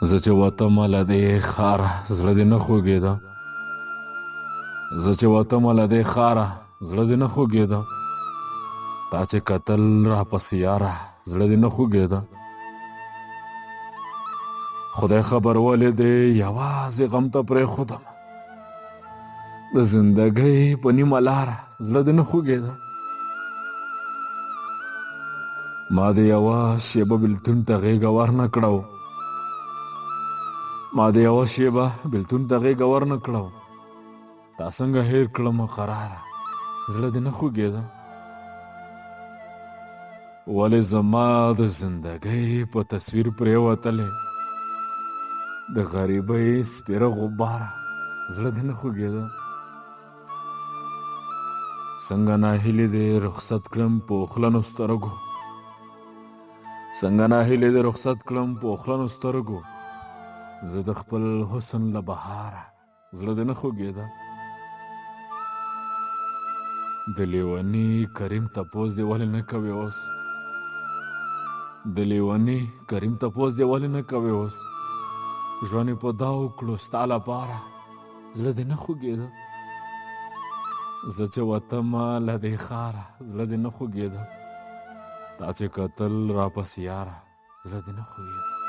زه چې وتمه له دې ښاره زړه دې نه خوږېده. زه چې وتمه له دې ښاره زړه دې نه خوږېده. تا چې کتل راپسې یاره زړه دې نه خوږېده. خدای خبر ولې دې یوازې غم ته پرېښودم. د زندګۍ په نیمه لاره زړه دې نه خوږېده. ما د یوه شېبه بېلتون ته غېږه ورنه کړه. ما د یوه شېبه بېلتون ته غېږه ورنه کړه. تا څنګه هېر کړمه قراره زړه دې نه خوږېده. ولې زما د زندګۍ په تصویر پرېوتلې د غریبۍ سپېره غباره زړه دې نه خوږېده. څنګه ناهیلې دې رخصت کړم په اوښلنو سترګو. څنګه ناهیلې دې رخصت کړم په اوښلنو سترګو. زه د خپل حسن له بهاره زړه دې نه خوږېده. د لیوني کریم تپوس دې ولې نه کوې اوس. د لیوني کریم تپوس دې ولې نه کوې اوس. ژوند یې په دا وکړو ستا لپاره زړه دې نه خوږېده. زه چې وتمه له دې ښاره زړه دې نه خوږېده. تا چې کتل راپسې یاره زړه دې نه خوږېده.